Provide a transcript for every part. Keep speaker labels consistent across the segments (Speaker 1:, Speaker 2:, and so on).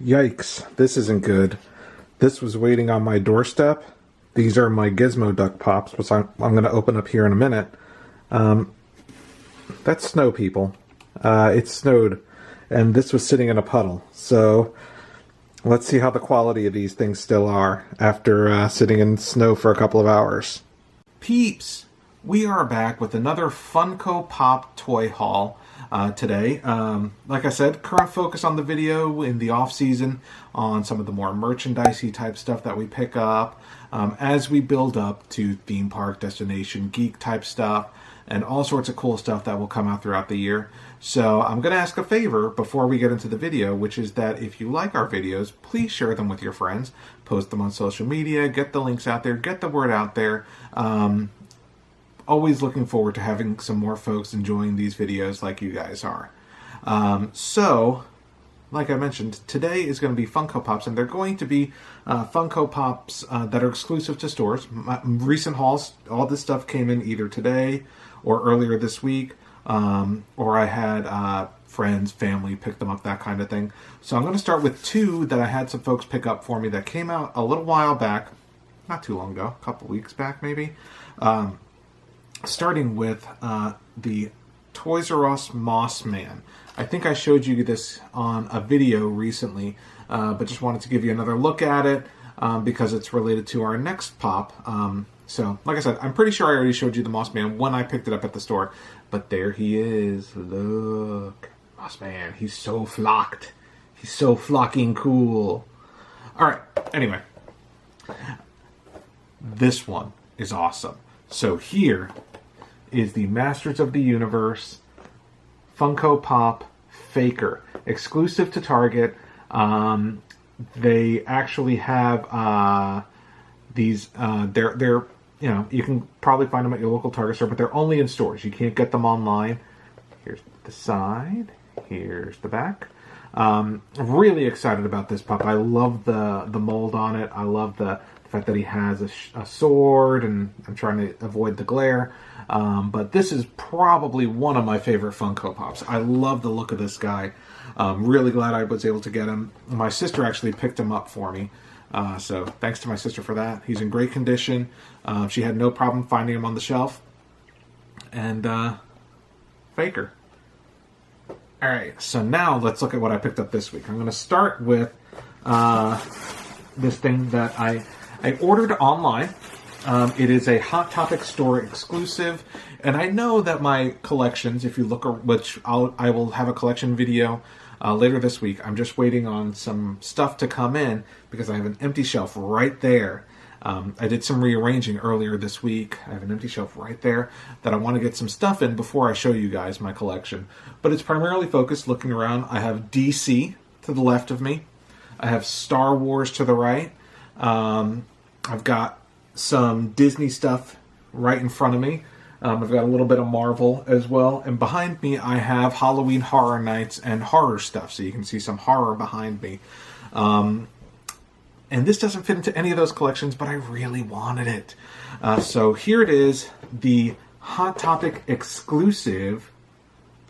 Speaker 1: Yikes, this isn't good. This was waiting on my doorstep. These are my Gizmoduck pops, which I'm going to open up here in a minute. That's snow, people. It snowed, and this was sitting in a puddle. So let's see how the quality of these things still are after sitting in snow for a couple of hours. Peeps, we are back with another Funko Pop toy haul today. Like I said, current focus on the video in the off season on some of the more merchandisey type stuff that we pick up as we build up to theme park, destination, geek type stuff, and all sorts of cool stuff that will come out throughout the year. So I'm going to ask a favor before we get into the video, which is that if you like our videos, please share them with your friends, post them on social media, get the links out there, get the word out there. Always looking forward to having some more folks enjoying these videos like you guys are. So, like I mentioned, today is going to be Funko Pops, and they're going to be Funko Pops that are exclusive to stores. My recent hauls, all this stuff came in either today or earlier this week, or I had friends, family pick them up, that kind of thing. So I'm going to start with two that I had some folks pick up for me that came out a little while back, not too long ago, a couple weeks back maybe. Starting with the Toys R Us Moss Man. I think I showed you this on a video recently, but just wanted to give you another look at it because it's related to our next pop. So, like I said, I'm pretty sure I already showed you the Moss Man when I picked it up at the store. But there he is. Look. Moss Man. He's so flocked. He's so flocking cool. Alright, anyway. This one is awesome. So here is the Masters of the Universe Funko Pop Faker, exclusive to Target. They actually have these. They're you know, you can probably find them at your local Target store, but they're only in stores. You can't get them online. Here's the side. Here's the back. Really excited about this pop. I love the mold on it. I love the fact that he has a sword, and I'm trying to avoid the glare. But this is probably one of my favorite Funko Pops. I love the look of this guy. Really glad I was able to get him. My sister actually picked him up for me. So thanks to my sister for that. He's in great condition. She had no problem finding him on the shelf. And Faker. Alright, so now let's look at what I picked up this week. I'm going to start with this thing that I ordered online. It is a Hot Topic store exclusive, and I know that my collections, if you look, which I will have a collection video later this week. I'm just waiting on some stuff to come in because I have an empty shelf right there. I did some rearranging earlier this week. I have an empty shelf right there that I want to get some stuff in before I show you guys my collection. But it's primarily focused looking around. I have DC to the left of me. I have Star Wars to the right. I've got some Disney stuff right in front of me. I've got a little bit of Marvel as well. And behind me, I have Halloween Horror Nights and horror stuff. So you can see some horror behind me. And this doesn't fit into any of those collections, but I really wanted it. So here it is, the Hot Topic exclusive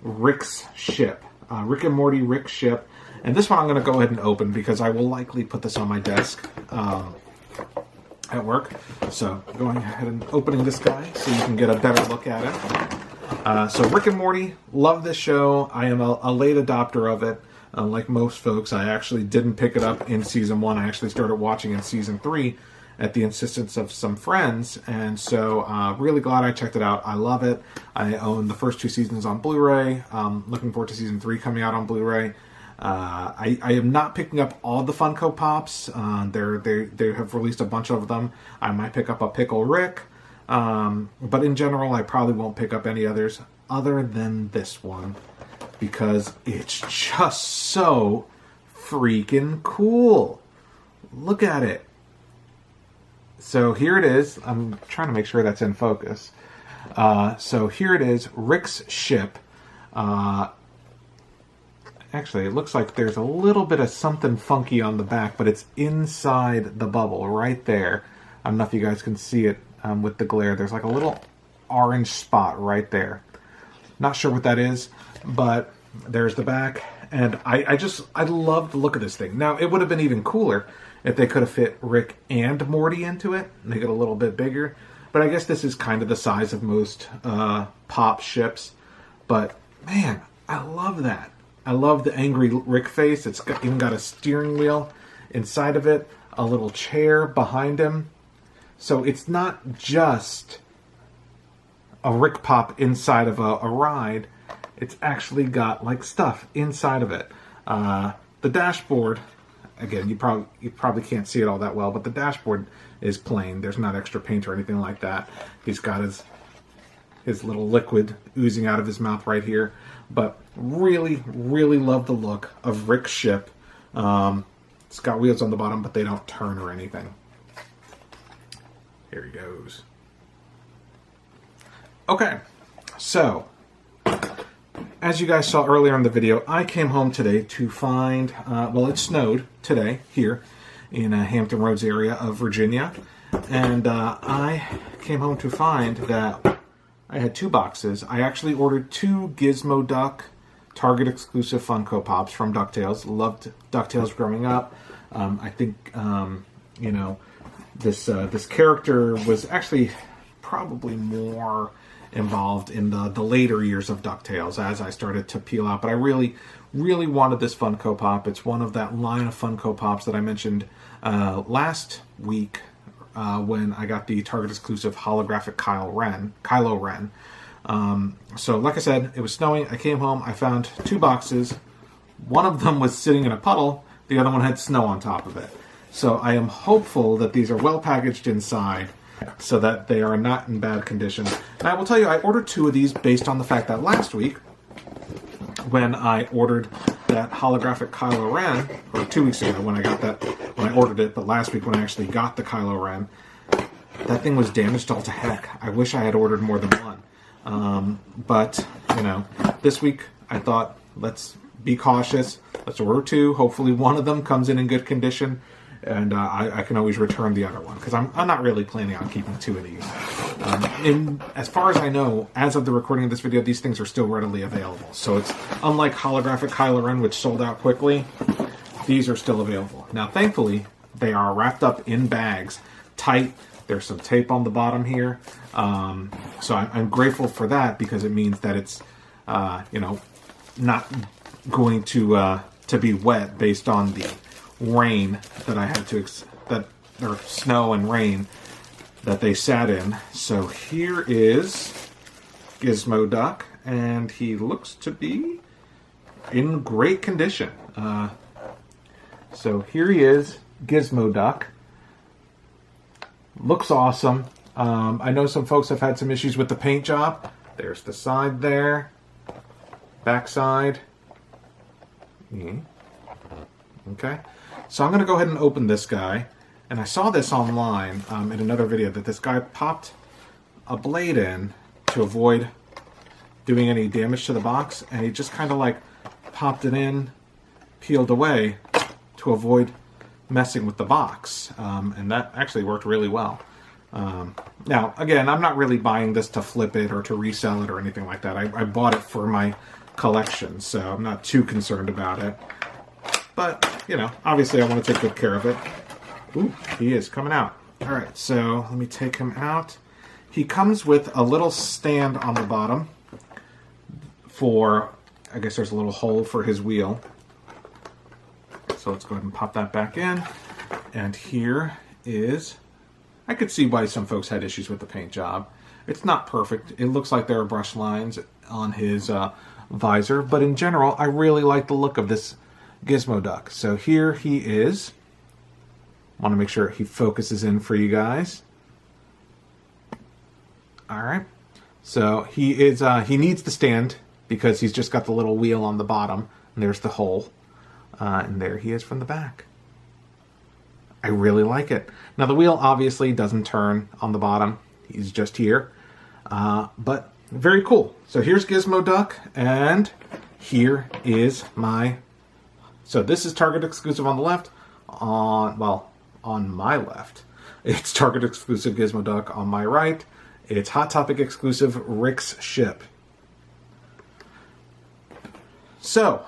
Speaker 1: Rick's Ship. Rick and Morty Rick's Ship. And this one I'm going to go ahead and open because I will likely put this on my desk at work. So going ahead and opening this guy so you can get a better look at it. So Rick and Morty, love this show. I am a late adopter of it. Like most folks, I actually didn't pick it up in season 1. I actually started watching in season 3 at the insistence of some friends. And so really glad I checked it out. I love it. I own the first 2 seasons on Blu-ray. Looking forward to season 3 coming out on Blu-ray. I am not picking up all the Funko Pops. They have released a bunch of them. I might pick up a Pickle Rick, but in general, I probably won't pick up any others other than this one because it's just so freaking cool. Look at it. So here it is. I'm trying to make sure that's in focus. So here it is, Rick's Ship. Actually, it looks like there's a little bit of something funky on the back, but it's inside the bubble right there. I don't know if you guys can see it with the glare. There's like a little orange spot right there. Not sure what that is, but there's the back. And I love the look of this thing. Now, it would have been even cooler if they could have fit Rick and Morty into it, make it a little bit bigger. But I guess this is kind of the size of most Pop ships. But, man, I love that. I love the angry Rick face. It's even got a steering wheel inside of it, a little chair behind him. So it's not just a Rick Pop inside of a ride. It's actually got like stuff inside of it. The dashboard, again, you probably can't see it all that well, but the dashboard is plain. There's not extra paint or anything like that. He's got his little liquid oozing out of his mouth right here. But really, really love the look of Rick's ship. It's got wheels on the bottom, but they don't turn or anything. Here he goes. Okay, so as you guys saw earlier in the video, I came home today to find, well, it snowed today here in Hampton Roads area of Virginia. And I came home to find that I had 2 boxes. I actually ordered 2 Gizmoduck Target exclusive Funko Pops from DuckTales. Loved DuckTales growing up. I think, you know, this character was actually probably more involved in the later years of DuckTales as I started to peel out. But I really, really wanted this Funko Pop. It's one of that line of Funko Pops that I mentioned last week when I got the Target exclusive holographic Kylo Ren. So like I said, it was snowing. I came home. I found 2 boxes. One of them was sitting in a puddle. The other one had snow on top of it. So I am hopeful that these are well packaged inside so that they are not in bad condition. And I will tell you, I ordered 2 of these based on the fact that last week, when I ordered that holographic Kylo Ren, or 2 weeks ago when I ordered it, but last week when I actually got the Kylo Ren, that thing was damaged all to heck. I wish I had ordered more than one. But, you know, this week I thought, let's be cautious. Let's order 2. Hopefully one of them comes in good condition. And I can always return the other one, because I'm not really planning on keeping 2 of these. And as far as I know, as of the recording of this video, these things are still readily available. So it's unlike holographic Kylo Ren, which sold out quickly. These are still available. Now, thankfully, they are wrapped up in bags, tight. There's some tape on the bottom here. So I'm grateful for that, because it means that it's, you know, not going to be wet based on the rain that I had to, or snow and rain that they sat in. So here is Gizmoduck, and he looks to be in great condition. So here he is, Gizmoduck. Looks awesome. I know some folks have had some issues with the paint job. There's the side there, back side. Okay. So I'm going to go ahead and open this guy. And I saw this online in another video that this guy popped a blade in to avoid doing any damage to the box. And he just kind of like popped it in, peeled away to avoid messing with the box. And that actually worked really well. Now, again, I'm not really buying this to flip it or to resell it or anything like that. I bought it for my collection, so I'm not too concerned about it. But, you know, obviously I want to take good care of it. Ooh, he is coming out. All right, so let me take him out. He comes with a little stand on the bottom for, I guess there's a little hole for his wheel. So let's go ahead and pop that back in. And here is, I could see why some folks had issues with the paint job. It's not perfect. It looks like there are brush lines on his visor, but in general, I really like the look of this Gizmoduck. So here he is. Want to make sure he focuses in for you guys. All right. So he is. He needs the stand because he's just got the little wheel on the bottom, and there's the hole, and there he is from the back. I really like it. Now the wheel obviously doesn't turn on the bottom. He's just here, but very cool. So here's Gizmoduck, and here is my. So this is Target exclusive on the left. On my left, it's Target exclusive Gizmoduck. On my right, it's Hot Topic exclusive Rick's ship. So,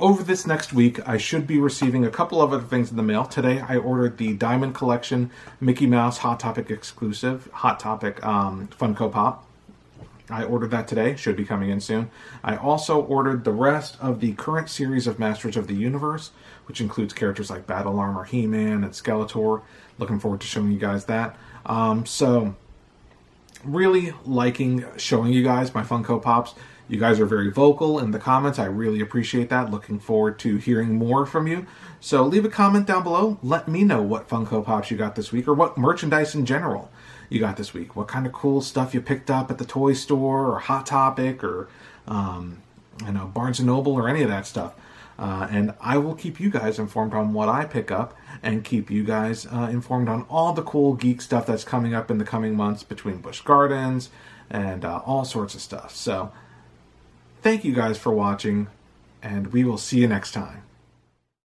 Speaker 1: over this next week, I should be receiving a couple of other things in the mail. Today, I ordered the Diamond Collection Mickey Mouse Hot Topic exclusive, Hot Topic Funko Pop. I ordered that today. Should be coming in soon. I also ordered the rest of the current series of Masters of the Universe, which includes characters like Battle Armor, He-Man, and Skeletor. Looking forward to showing you guys that. So, really liking showing you guys my Funko Pops. You guys are very vocal in the comments. I really appreciate that. Looking forward to hearing more from you. So leave a comment down below. Let me know what Funko Pops you got this week, or what merchandise in general you got this week. What kind of cool stuff you picked up at the toy store, or Hot Topic, or Barnes & Noble, or any of that stuff. And I will keep you guys informed on what I pick up, and keep you guys informed on all the cool geek stuff that's coming up in the coming months between Busch Gardens and all sorts of stuff. So thank you guys for watching, and we will see you next time.